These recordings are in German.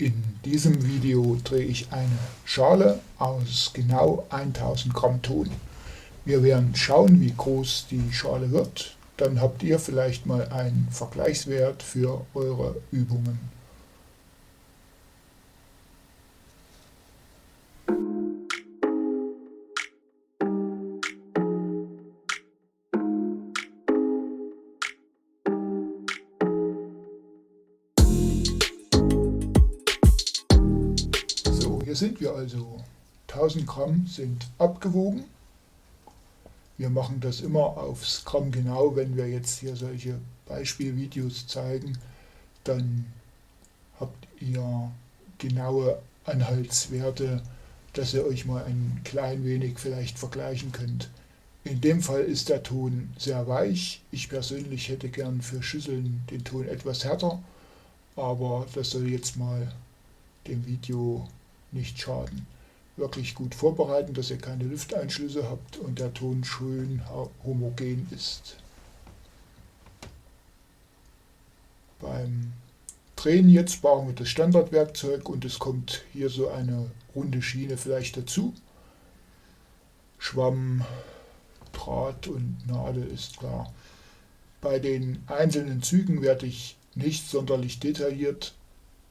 In diesem Video drehe ich eine Schale aus genau 1000 Gramm Ton. Wir werden schauen, wie groß die Schale wird. Dann habt ihr vielleicht mal einen Vergleichswert für eure Übungen. So, hier sind wir also. 1000 Gramm sind abgewogen. Wir machen das immer aufs Gramm genau. Wenn wir jetzt hier solche Beispielvideos zeigen, dann habt ihr genaue Anhaltswerte, dass ihr euch mal ein klein wenig vielleicht vergleichen könnt. In dem Fall ist der Ton sehr weich. Ich persönlich hätte gern für Schüsseln den Ton etwas härter, aber das soll jetzt mal dem Video nicht schaden. Wirklich gut vorbereiten, dass ihr keine Lufteinschlüsse habt und der Ton schön homogen ist. Beim Drehen jetzt brauchen wir das Standardwerkzeug und es kommt hier so eine runde Schiene vielleicht dazu. Schwamm, Draht und Nadel ist klar. Bei den einzelnen Zügen werde ich nicht sonderlich detailliert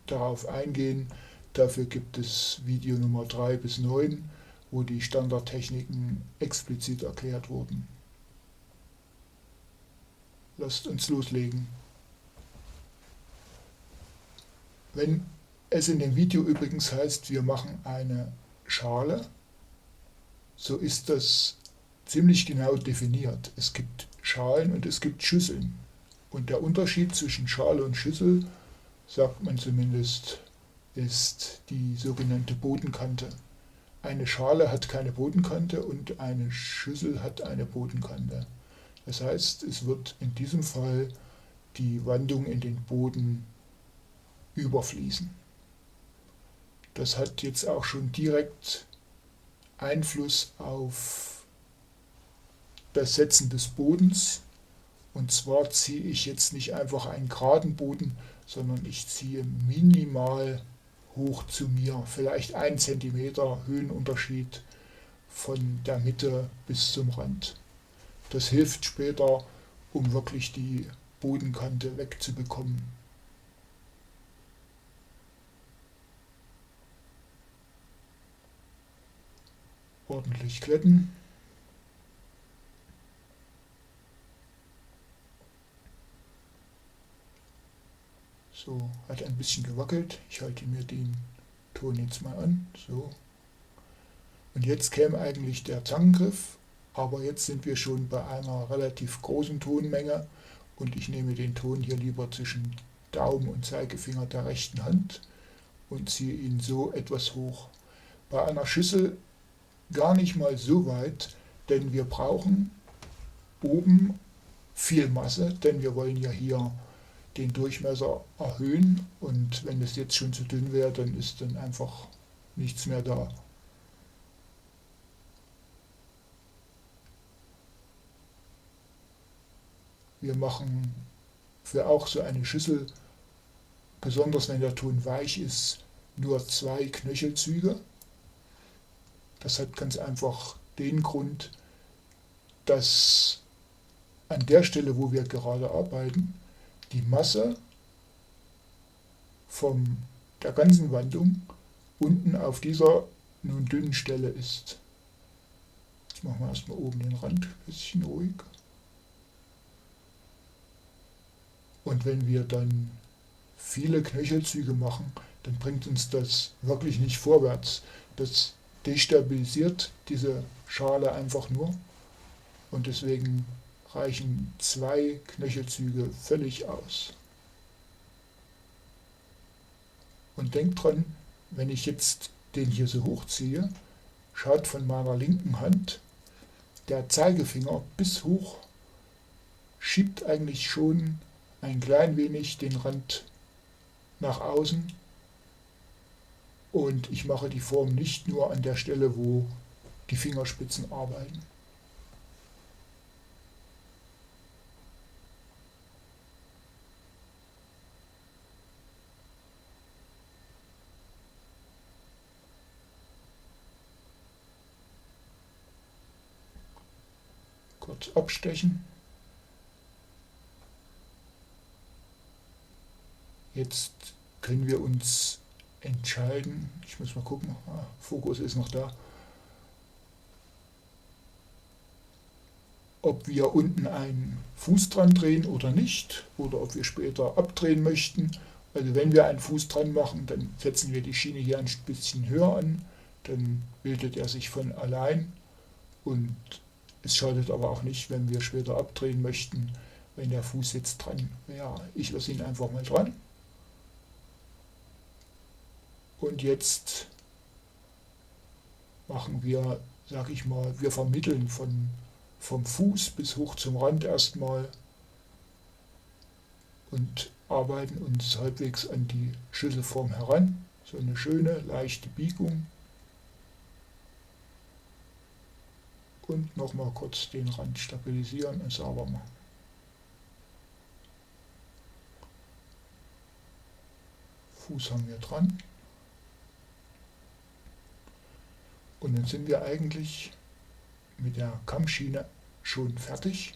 darauf eingehen. Dafür gibt es Video Nummer 3 bis 9, wo die Standardtechniken explizit erklärt wurden. Lasst uns loslegen. Wenn es in dem Video übrigens heißt, wir machen eine Schale, so ist das ziemlich genau definiert. Es gibt Schalen und es gibt Schüsseln. Und der Unterschied zwischen Schale und Schüssel, sagt man zumindest, ist die sogenannte Bodenkante. Eine Schale hat keine Bodenkante und eine Schüssel hat eine Bodenkante. Das heißt, es wird in diesem Fall die Wandung in den Boden überfließen. Das hat jetzt auch schon direkt Einfluss auf das Setzen des Bodens. Und zwar ziehe ich jetzt nicht einfach einen geraden Boden, sondern ich ziehe minimal hoch zu mir, vielleicht 1 cm Höhenunterschied von der Mitte bis zum Rand. Das hilft später, um wirklich die Bodenkante wegzubekommen. Ordentlich glätten. So, hat ein bisschen gewackelt. Ich halte mir den Ton jetzt mal an. So. Und jetzt käme eigentlich der Zangengriff, aber jetzt sind wir schon bei einer relativ großen Tonmenge und ich nehme den Ton hier lieber zwischen Daumen und Zeigefinger der rechten Hand und ziehe ihn so etwas hoch. Bei einer Schüssel gar nicht mal so weit, denn wir brauchen oben viel Masse, denn wir wollen ja hier den Durchmesser erhöhen und wenn es jetzt schon zu dünn wäre, dann ist dann einfach nichts mehr da. Wir machen für auch so eine Schüssel, besonders wenn der Ton weich ist, nur 2 Knöchelzüge. Das hat ganz einfach den Grund, dass an der Stelle, wo wir gerade arbeiten, die Masse von der ganzen Wandung unten auf dieser nun dünnen Stelle ist. Jetzt machen wir erstmal oben den Rand ein bisschen ruhig. Und wenn wir dann viele Knöchelzüge machen, dann bringt uns das wirklich nicht vorwärts. Das destabilisiert diese Schale einfach nur und deswegen reichen 2 Knöchelzüge völlig aus. Und denkt dran, wenn ich jetzt den hier so hochziehe, schaut von meiner linken Hand, der Zeigefinger bis hoch schiebt eigentlich schon ein klein wenig den Rand nach außen und ich mache die Form nicht nur an der Stelle, wo die Fingerspitzen arbeiten. kurz abstechen. Jetzt können wir uns entscheiden, ich muss mal gucken, Fokus ist noch da, ob wir unten einen Fuß dran drehen oder nicht, oder ob wir später abdrehen möchten. Also wenn wir einen Fuß dran machen, dann setzen wir die Schiene hier ein bisschen höher an, dann bildet er sich von allein und es schadet aber auch nicht, wenn wir später abdrehen möchten, wenn der Fuß jetzt dran wäre. Ich lasse ihn einfach mal dran. Und jetzt machen wir, sag ich mal, wir vermitteln vom Fuß bis hoch zum Rand erstmal und arbeiten uns halbwegs an die Schüsselform heran. So eine schöne, leichte Biegung. Und nochmal kurz den Rand stabilisieren und sauber machen. Fuß haben wir dran. Und dann sind wir eigentlich mit der Kammschiene schon fertig.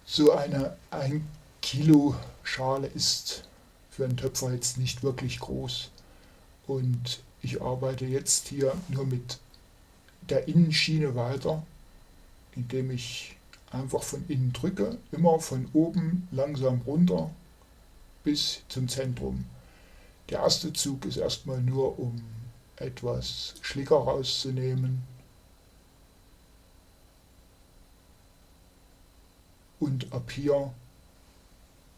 So eine 1 Kilo Schale ist für einen Töpfer jetzt nicht wirklich groß. Und ich arbeite jetzt hier nur mit der Innenschiene weiter, indem ich einfach von innen drücke, immer von oben langsam runter bis zum Zentrum. Der erste Zug ist erstmal nur, um etwas Schlicker rauszunehmen. Und ab hier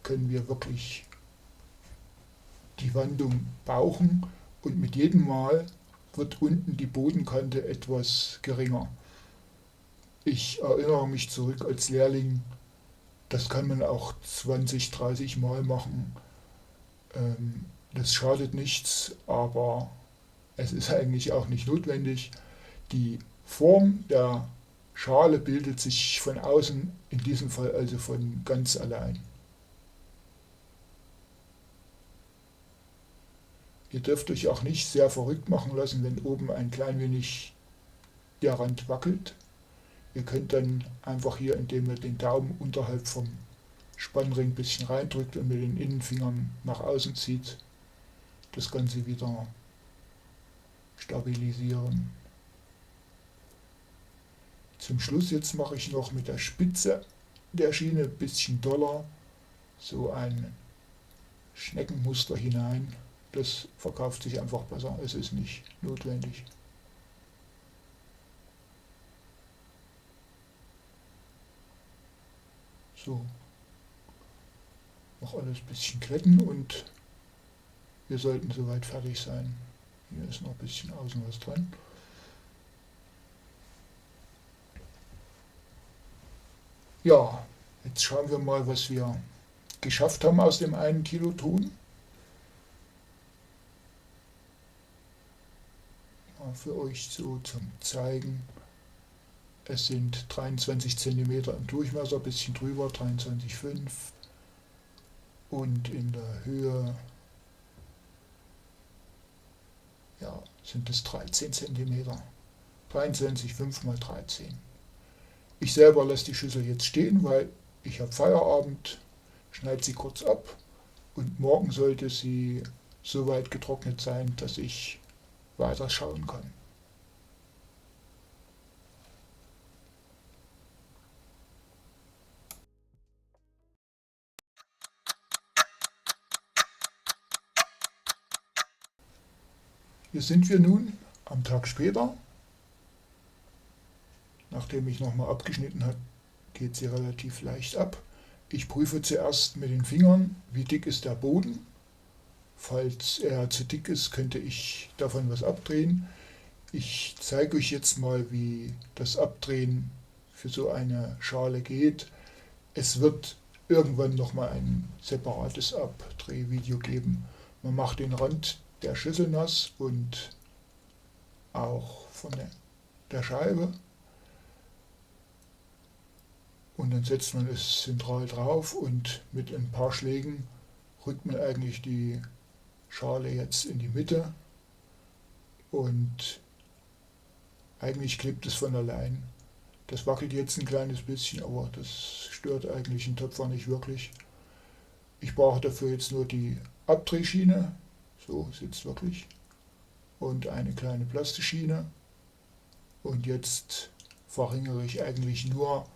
können wir wirklich die Wandung bauchen und mit jedem Mal wird unten die Bodenkante etwas geringer. Ich erinnere mich zurück als Lehrling, das kann man auch 20, 30 Mal machen. Das schadet nichts, aber es ist eigentlich auch nicht notwendig. Die Form der Schale bildet sich von außen, in diesem Fall also von ganz allein. Ihr dürft euch auch nicht sehr verrückt machen lassen, wenn oben ein klein wenig der Rand wackelt. Ihr könnt dann einfach hier, indem ihr den Daumen unterhalb vom Spannring ein bisschen reindrückt und mit den Innenfingern nach außen zieht, das Ganze wieder stabilisieren. Zum Schluss jetzt mache ich noch mit der Spitze der Schiene ein bisschen doller so ein Schneckenmuster hinein. Das verkauft sich einfach besser, es ist nicht notwendig. So, noch alles ein bisschen glätten und wir sollten soweit fertig sein. Hier ist noch ein bisschen außen was dran. Ja, jetzt schauen wir mal, was wir geschafft haben aus dem 1 Kilo Ton. Mal für euch so zum Zeigen. Es sind 23 cm im Durchmesser, ein bisschen drüber, 23,5 und in der Höhe ja, sind es 13 cm. 23,5 mal 13. Ich selber lasse die Schüssel jetzt stehen, weil ich habe Feierabend, schneide sie kurz ab und morgen sollte sie so weit getrocknet sein, dass ich weiter schauen kann. Hier sind wir nun am Tag später. Nachdem ich nochmal abgeschnitten habe, geht sie relativ leicht ab. Ich prüfe zuerst mit den Fingern, wie dick ist der Boden. Falls er zu dick ist, könnte ich davon was abdrehen. Ich zeige euch jetzt mal, wie das Abdrehen für so eine Schale geht. Es wird irgendwann nochmal ein separates Abdrehvideo geben. Man macht den Rand der Schüssel nass und auch von der Scheibe. Und dann setzt man es zentral drauf und mit ein paar Schlägen rückt man eigentlich die Schale jetzt in die Mitte und eigentlich klebt es von allein. Das wackelt jetzt ein kleines bisschen, aber das stört eigentlich den Töpfer nicht wirklich. Ich brauche dafür jetzt nur die Abdrehschiene, so sitzt wirklich, und eine kleine Plastikschiene. Und jetzt verringere ich eigentlich nur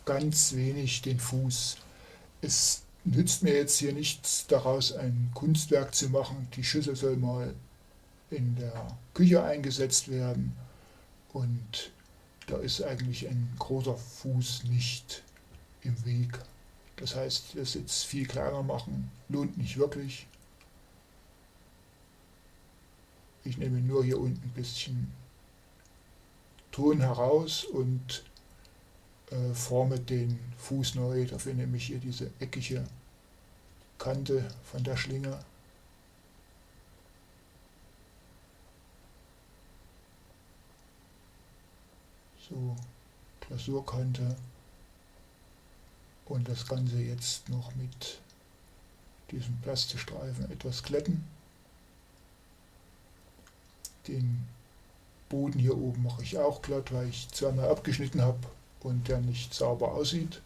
ganz wenig den Fuß. Es nützt mir jetzt hier nichts daraus, ein Kunstwerk zu machen. Die Schüssel soll mal in der Küche eingesetzt werden und da ist eigentlich ein großer Fuß nicht im Weg. Das heißt, das jetzt viel kleiner machen lohnt nicht wirklich. Ich nehme nur hier unten ein bisschen Ton heraus und forme den Fuß neu. Dafür nehme ich hier diese eckige Kante von der Schlinge. So, Glasurkante. Und das Ganze jetzt noch mit diesem Plastikstreifen etwas glätten. Den Boden hier oben mache ich auch glatt, weil ich zweimal abgeschnitten habe und der nicht sauber aussieht.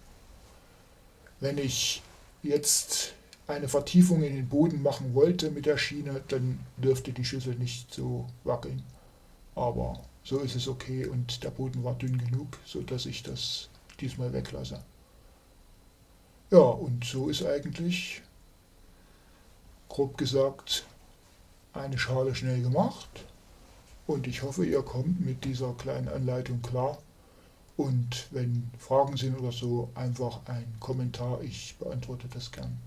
Wenn ich jetzt eine Vertiefung in den Boden machen wollte mit der Schiene, dann dürfte die Schüssel nicht so wackeln. Aber so ist es okay und der Boden war dünn genug, sodass ich das diesmal weglasse. Ja, und so ist eigentlich, grob gesagt, eine Schale schnell gemacht. Und ich hoffe, ihr kommt mit dieser kleinen Anleitung klar. Und wenn Fragen sind oder so, einfach ein Kommentar, ich beantworte das gern.